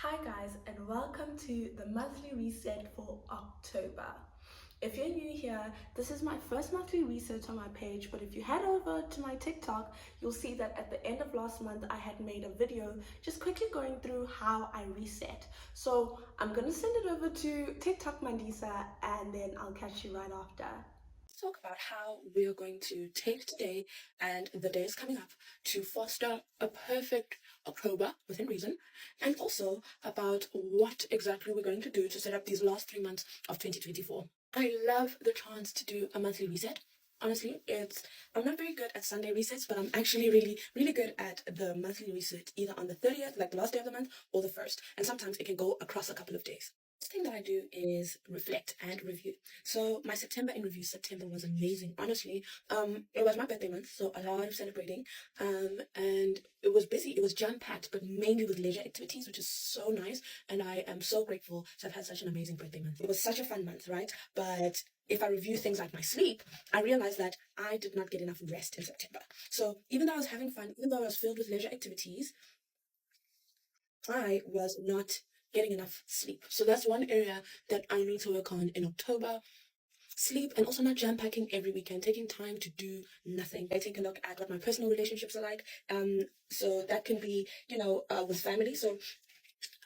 Hi guys, and welcome to the monthly reset for October. If you're new here, this is my first monthly reset on my page, but if you head over to my TikTok, you'll see that at the end of last month I had made a video just quickly going through how I reset. So I'm gonna send it over to TikTok Mandisa and then I'll catch you right after. Talk about how we are going to take today and the days coming up to foster a perfect October within reason, and also about what exactly we're going to do to set up these last 3 months of 2024. I love the chance to do a monthly reset. Honestly, I'm not very good at Sunday resets, but I'm actually really good at the monthly reset, either on the 30th, like the last day of the month, or the first. And sometimes it can go across a couple of days. The thing that I do is reflect and review. So my September in review, September was amazing. Honestly, it was my birthday month, so a lot of celebrating. And it was busy. It was jam packed, but mainly with leisure activities, which is so nice. And I am so grateful to have had such an amazing birthday month. It was such a fun month, right? But if I review things like my sleep, I realized that I did not get enough rest in September. So even though I was having fun, even though I was filled with leisure activities, I was not getting enough sleep. So that's one area that I need to work on in October. Sleep, and also not jam packing every weekend, taking time to do nothing. I take a look at what my personal relationships are like. So that can be, with family. So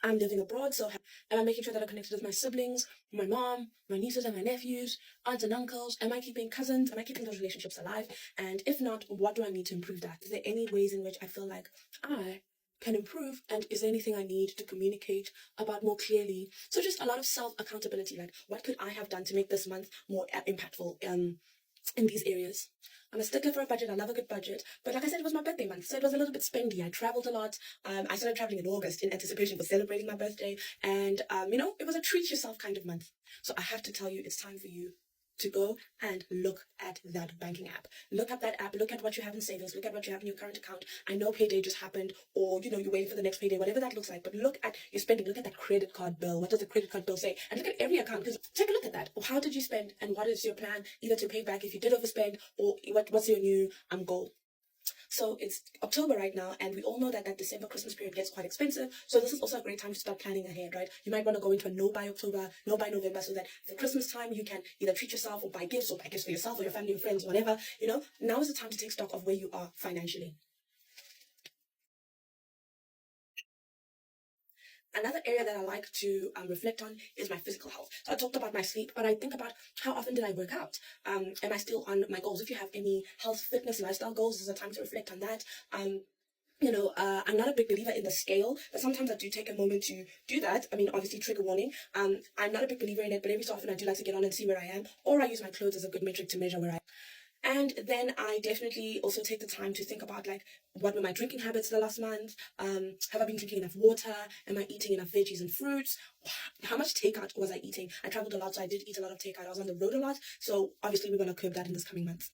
I'm living abroad, so am I making sure that I'm connected with my siblings, my mom, my nieces and my nephews, aunts and uncles? Am I keeping cousins? Am I keeping those relationships alive? And if not, what do I need to improve that? Is there any ways in which I feel like I can improve, and is there anything I need to communicate about more clearly? So just a lot of self-accountability, like what could I have done to make this month more impactful in these areas. I'm a stickler for a budget. I love a good budget. But like I said, it was my birthday month, so it was a little bit spendy. I traveled a lot. I started traveling in August in anticipation for celebrating my birthday. And, it was a treat yourself kind of month. So I have to tell you, it's time for you to go and look at that banking app. Look at that app, look at what you have in savings, look at what you have in your current account. I know payday just happened, or you're waiting for the next payday, whatever that looks like, but look at your spending, look at that credit card bill. What does the credit card bill say? And look at every account, because take a look at that. How did you spend, and what is your plan either to pay back if you did overspend, or what's your new goal? So it's October right now, and we all know that that December Christmas period gets quite expensive. So this is also a great time to start planning ahead, right? You might want to go into a no buy October, no buy November, so that the Christmas time you can either treat yourself or buy gifts for yourself or your family or friends, whatever. Now is the time to take stock of where you are financially. Another area that I like to reflect on is my physical health. So I talked about my sleep, but I think about how often did I work out? Am I still on my goals? If you have any health, fitness, lifestyle goals, this is a time to reflect on that. I'm not a big believer in the scale, but sometimes I do take a moment to do that. I mean, obviously, trigger warning. I'm not a big believer in it, but every so often I do like to get on and see where I am, or I use my clothes as a good metric to measure where I am. And then I definitely also take the time to think about, like, what were my drinking habits the last month? Have I been drinking enough water? Am I eating enough veggies and fruits? How much takeout was I eating? I traveled a lot, so I did eat a lot of takeout. I was on the road a lot, so obviously we're going to curb that in this coming month.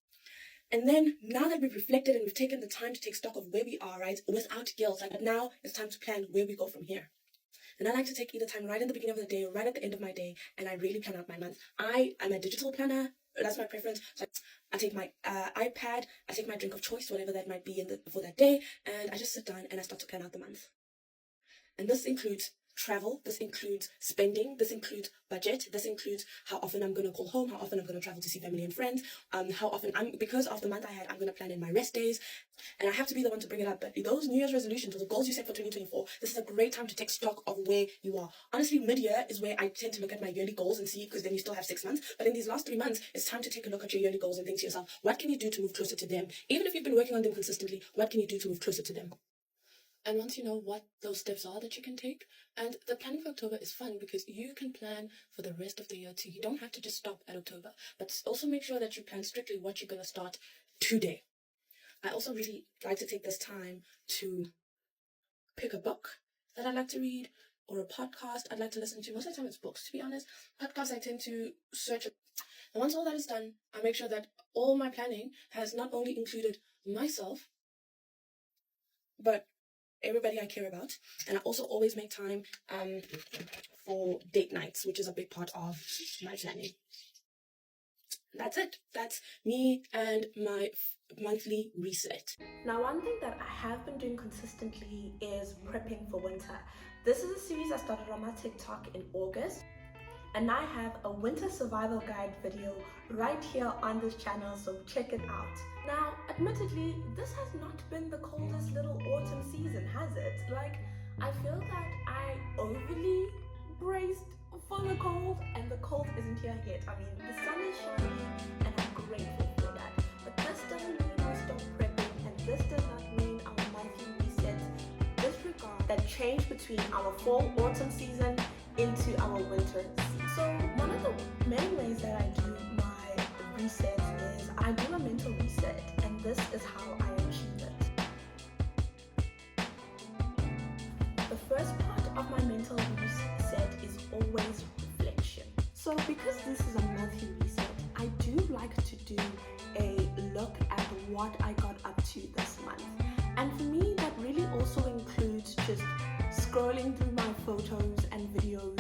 And then now that we've reflected and we've taken the time to take stock of where we are, right, without guilt, like now it's time to plan where we go from here. And I like to take either time right in the beginning of the day or right at the end of my day, and I really plan out my month. I am a digital planner. That's my preference. So I take my iPad, I take my drink of choice, whatever that might be for that day, and I just sit down and I start to plan out the month. And this includes travel, this includes spending, this includes budget, this includes how often I'm going to call home, how often I'm going to travel to see family and friends, how often because of the month I had, I'm going to plan in my rest days, and I have to be the one to bring it up. But those New Year's resolutions or the goals you set for 2024, this is a great time to take stock of where you are. Honestly, mid-year is where I tend to look at my yearly goals and see, because then you still have 6 months. But in these last 3 months, it's time to take a look at your yearly goals and think to yourself, what can you do to move closer to them? Even if you've been working on them consistently, what can you do to move closer to them? And once you know what those steps are that you can take, and the planning for October is fun because you can plan for the rest of the year too. You don't have to just stop at October, but also make sure that you plan strictly what you're going to start today. I also really like to take this time to pick a book that I like to read or a podcast I'd like to listen to. Most of the time it's books, to be honest. Podcasts I tend to search. And once all that is done, I make sure that all my planning has not only included myself, but everybody I care about. And I also always make time for date nights, which is a big part of my planning. That's it. That's me and my monthly reset. Now, one thing that I have been doing consistently is prepping for winter. This is a series I started on my TikTok in August, and I have a winter survival guide video right here on this channel, so check it out. Now, admittedly, this has not been the coldest little autumn season, has it? Like, I feel that I overly braced for the cold, and the cold isn't here yet. I mean, the sun is shining, and I'm grateful for that. But this doesn't mean we stop prepping, and this does not mean our monthly resets disregard that change between our fall-autumn season into our winter season. So one of the main ways that I do my resets is I do a mental reset, and this is how I achieve it. The first part of my mental reset is always reflection. So because this is a monthly reset, I do like to do a look at what I got up to this month. And for me, that really also includes just scrolling through my photos and videos,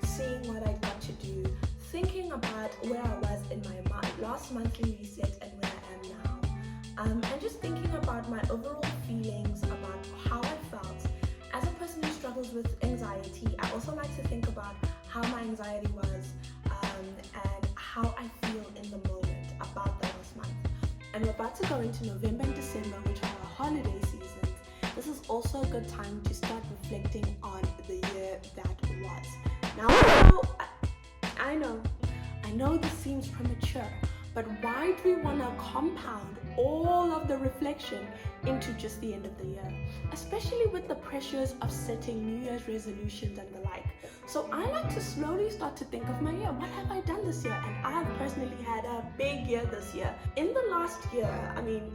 seeing what I got to do, thinking about where I was in my last monthly reset and where I am now, and just thinking about my overall feelings about how I felt. As a person who struggles with anxiety, I also like to think about how my anxiety was and how I feel in the moment about the last month. And we're about to go into November and December, which are our holiday seasons. This is also a good time to start reflecting on the year that was. Now, I know this seems premature, but why do we want to compound all of the reflection into just the end of the year? Especially with the pressures of setting New Year's resolutions and the like. So I like to slowly start to think of my year. What have I done this year? And I have personally had a big year this year. In the last year,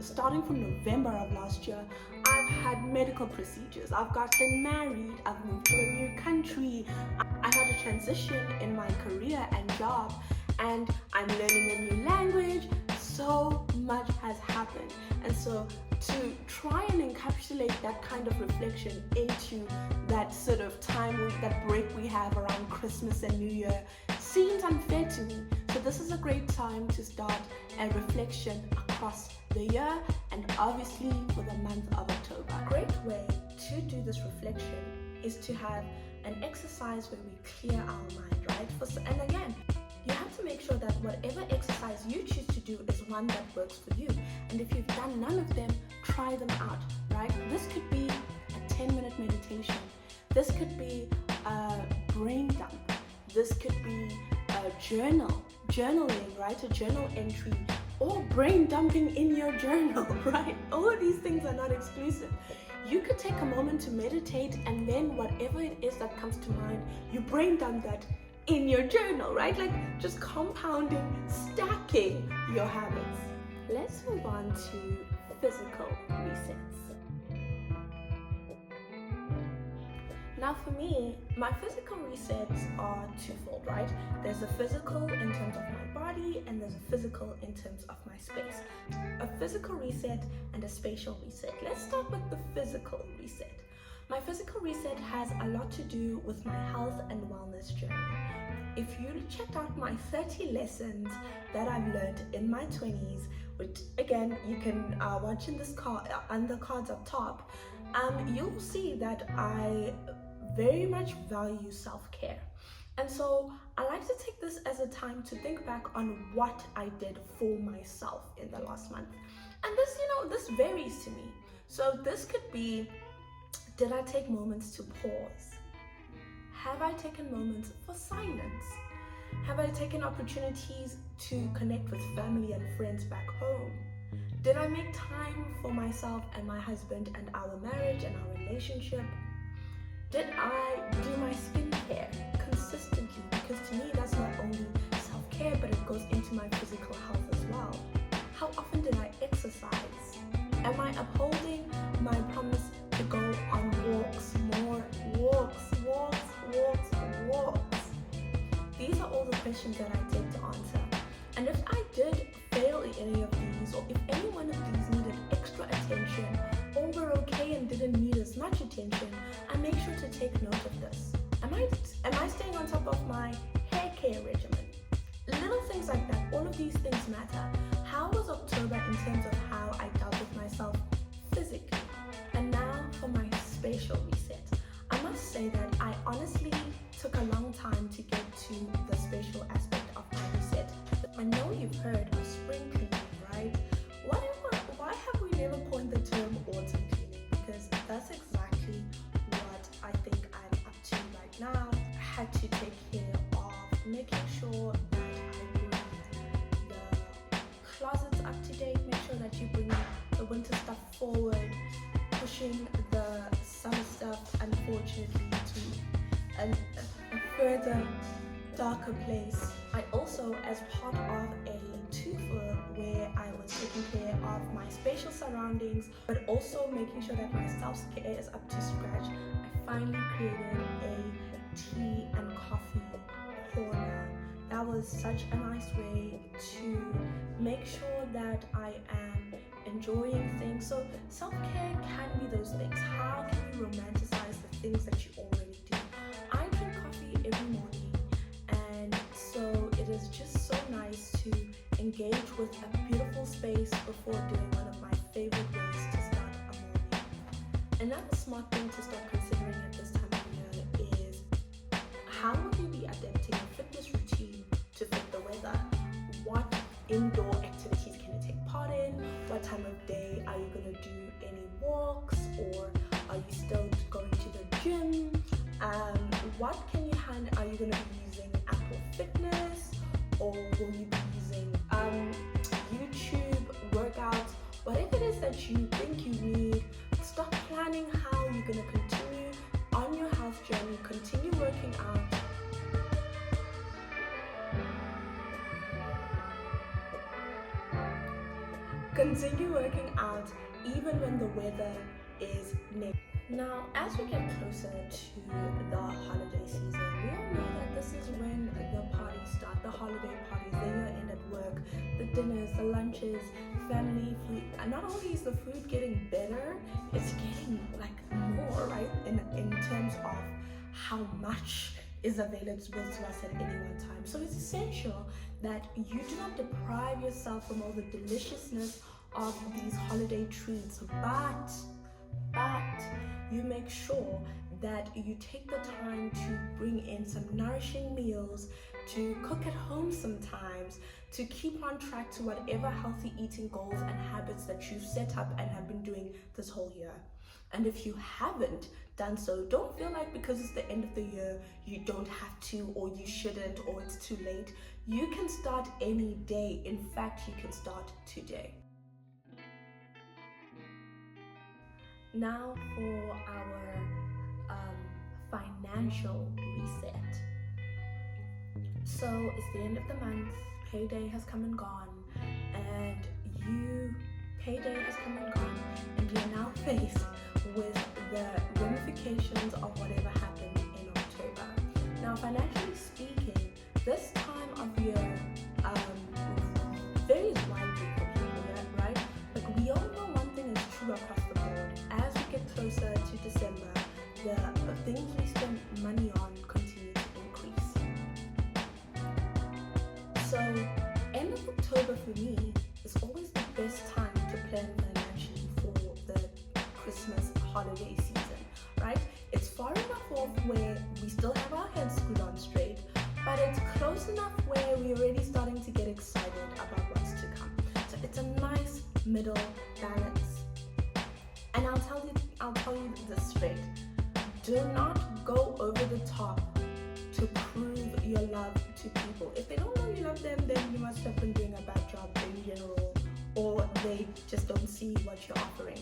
starting from November of last year, I've had medical procedures. I've gotten married. I've moved to a new country. I've had a transition in my career and job. And I'm learning a new language. So much has happened. And so to try and encapsulate that kind of reflection into that sort of time, that break we have around Christmas and New Year seems unfair to me. So this is a great time to start a reflection across the year and obviously for the month of October. A great way to do this reflection is to have an exercise where we clear our mind, right? And again, you have to make sure that whatever exercise you choose to do is one that works for you. And if you've done none of them, try them out, right? This could be a 10-minute meditation. This could be a brain dump. This could be a journaling, right? A journal entry or brain dumping in your journal, right? All of these things are not exclusive. You could take a moment to meditate, and then whatever it is that comes to mind, you brain dump that in your journal, right? Like just compounding, stacking your habits. Let's move on to physical resets. Now for me, my physical resets are twofold, right? There's a physical in terms of my body, and there's a physical in terms of my space. A physical reset and a spatial reset. Let's start with the physical reset. My physical reset has a lot to do with my health and wellness journey. If you checked out my 30 lessons that I've learned in my 20s, which again, you can watch in this on the cards up top, you'll see that I very much value self-care. And so I like to take this as a time to think back on what I did for myself in the last month. And this, this varies to me. So this could be, did I take moments to pause? Have I taken moments for silence? Have I taken opportunities to connect with family and friends back home? Did I make time for myself and my husband and our marriage and our relationship? Did I do my skincare consistently? Because to me, that's not only self-care, but it goes into my physical health as well. How often did I exercise? Am I upholding my promise to go on walks, more walks? These are all the questions that I take to answer. And if I did fail in any of these, or if any one of these needed extra attention, or were okay and didn't need as much attention, I make sure to take note of this. Am I staying on top of my hair care regimen? little things like that, all of these things matter. How was October in terms of how I dealt with myself physically? And now for my spatial reset. I must say that I honestly took a long time to get to the spatial aspect of my reset. I know you've heard of spring cleaning, right? Why have we never coined the term autumn cleaning? Because that's exactly what I think I'm up to right now. I had to take care of making sure that I bring the closets up to date, make sure that you bring the winter stuff forward, pushing the summer stuff unfortunately to a further darker place. I also, as part of a twofer where I was taking care of my spatial surroundings but also making sure that my self-care is up to scratch, I finally created a tea and coffee corner. That was such a nice way to make sure that I am enjoying things. So self-care can be those things. How can you romanticize the things that you already do? I drink coffee every morning, and so it is just so nice to engage with a beautiful space before doing one of my favorite ways to start a morning. Another smart thing to start considering at this time of year is how will you be adapting a fitness routine to fit the weather? What indoor activities can you take part in? What time of day are you going to do any walks, or are you still going to the gym? What can you handle? Are you going to be using Apple Fitness, or will you be using YouTube workouts? Whatever it is that you think you need, start planning how you're going to continue on your health journey, continue working out. Continue working out even when the weather is negative. Now, as we get closer to the holiday season, we all know that this is when the parties start, the holiday parties, the year-end at work, the dinners, the lunches, family food. And not only is the food getting better, it's getting like more, right? In terms of how much is available to us at any one time. So it's essential that you do not deprive yourself from all the deliciousness of these holiday treats, but you make sure that you take the time to bring in some nourishing meals, to cook at home sometimes, to keep on track to whatever healthy eating goals and habits that you've set up and have been doing this whole year. And if you haven't done so, don't feel like because it's the end of the year you don't have to, or you shouldn't, or it's too late. You can start any day. In fact, you can start today. Now for our financial reset. So it's the end of the month, payday has come and gone, and payday has come and gone, and you're now faced with the ramifications of whatever happened in October. Now, financially speaking, this time of year varies widely for people, yeah, right? Like, we all know one thing is true across the board. As we get closer to December, the things we spend money on continue to increase. So, end of October for me is always the best time to plan financially for the Christmas holiday season, right? It's far enough off where we still have our heads screwed on straight, but it's close enough where we're already starting to get excited about what's to come. So it's a nice middle balance. And I'll tell you this straight. Do not go over the top to prove your love to people. If they don't know you love them, then you must have been doing a bad job in general, or they just don't see what you're offering.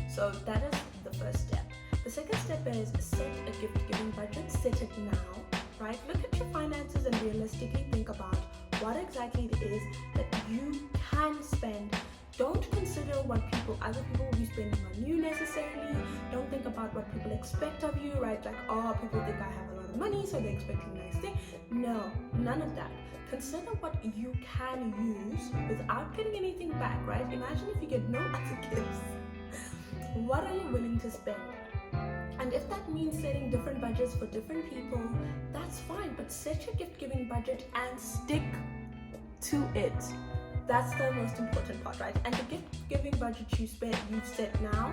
So that is the first step. The second step is set a gift-giving budget. Set it now, right? Look at your finances and realistically think about what exactly it is that you can spend. Don't consider what other people will be spending on you necessarily. Don't think about what people expect of you, right? Like, oh, people think I have a lot of money, so they expect a nice thing. No, none of that. Consider what you can use without getting anything back, right? Imagine if you get no other gifts. What are you willing to spend? And if that means setting different budgets for different people, that's fine, but set your gift-giving budget and stick to it. That's the most important part, right? And the gift-giving budget you've set now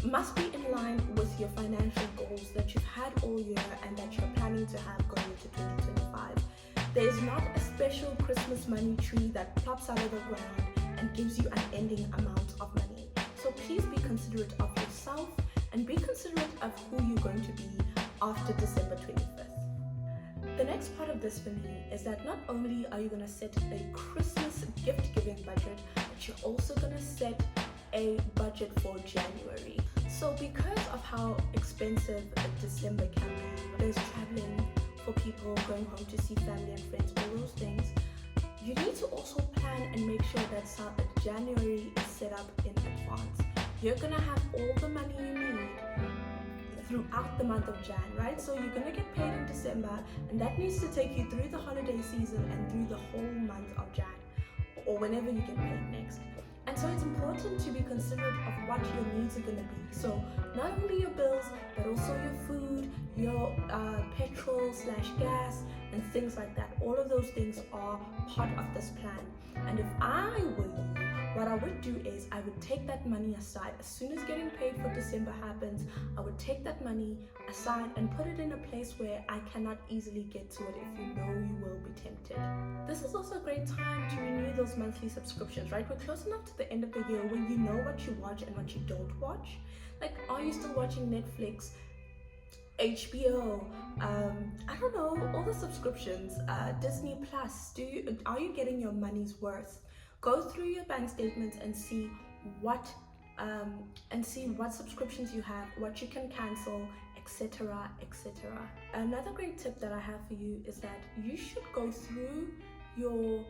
must be in line with your financial goals that you've had all year and that you're planning to have going into 2025. There's not a special Christmas money tree that plops out of the ground and gives you an ending amount of money. So please be considerate of yourself and be considerate of who you're going to be after December 25th. The next part of this for me is that not only are you going to set a Christmas gift-giving budget, but you're also going to set a budget for January. So because of how expensive December can be, there's traveling for people, going home to see family and friends, all those things, you need to also plan and make sure that January is set up in advance. You're going to have all the money you need throughout the month of Jan, right? So you're going to get paid in December, and that needs to take you through the holiday season and through the whole month of Jan, or whenever you get paid next. And so it's important to be considerate of what your needs are going to be. So not only your bills, but also your food, your petrol/gas, and things like that. All of those things are part of this plan. And if I were you, what I would do is I would take that money aside. As soon as getting paid for December happens, I would take that money aside and put it in a place where I cannot easily get to it if you know you will be tempted. This is also a great time to renew those monthly subscriptions, right? We're close enough to the end of the year where you know what you watch and what you don't watch. Like, are you still watching Netflix, HBO, I don't know, all the subscriptions, Disney Plus? Are you getting your money's worth? Go through your bank statements and see what subscriptions you have, what you can cancel, etc., etc. Another great tip that I have for you is that you should go through your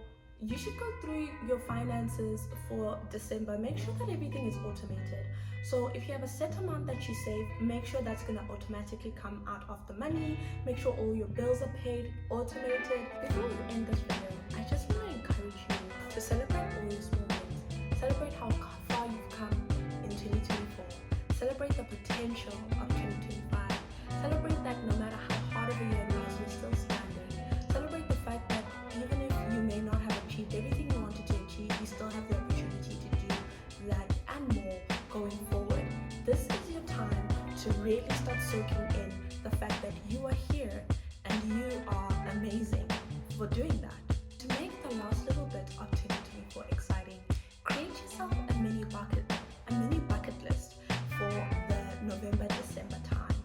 finances for December. Make sure that everything is automated. So if you have a set amount that you save, make sure that's going to automatically come out of the money. Make sure all your bills are paid, automated. Before we end this video, I just want to encourage you to celebrate all your small wins. Celebrate how far you've come in 2024. Celebrate the potential of 2025. Celebrate that no matter how hard of a year it was, you're still standing. Celebrate the fact that even if you may not have achieved everything you wanted to achieve, you still have the opportunity to do that and more going forward. This is your time to really start soaking in the fact that you are here and you are amazing for doing that. To make the last little bit of 2024 exciting, create yourself a mini bucket list for the November-December time.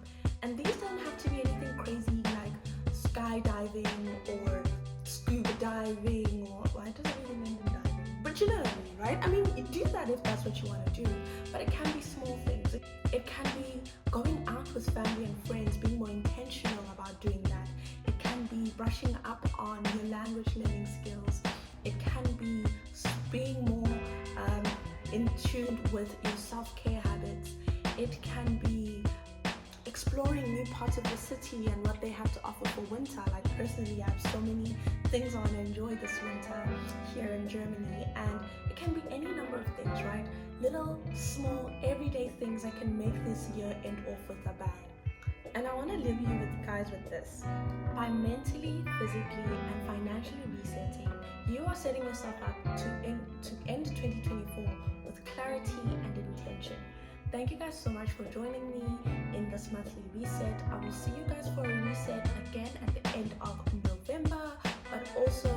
And these don't have to be anything crazy like skydiving or scuba diving, or why does it even end in diving? But you know what I mean, right? I mean, you do that if that's what you want to do, but it can be small things. It can be going out with family and friends, being more intentional about doing that. It can be brushing up on your language learning skills. It can be being more in tune with your self-care habits. It can be exploring new parts of the city and what they have to offer for winter. Like personally, I have so many things I want to enjoy this winter here in Germany, and it can be any number of things, right? Little, small, everyday things that can make this year end off with a bang. And I want to leave you guys with this. By mentally, physically, and financially resetting, you are setting yourself up to end 2024 with clarity and intention. Thank you guys so much for joining me in this monthly reset. I will see you guys for a reset again at the end of November, but also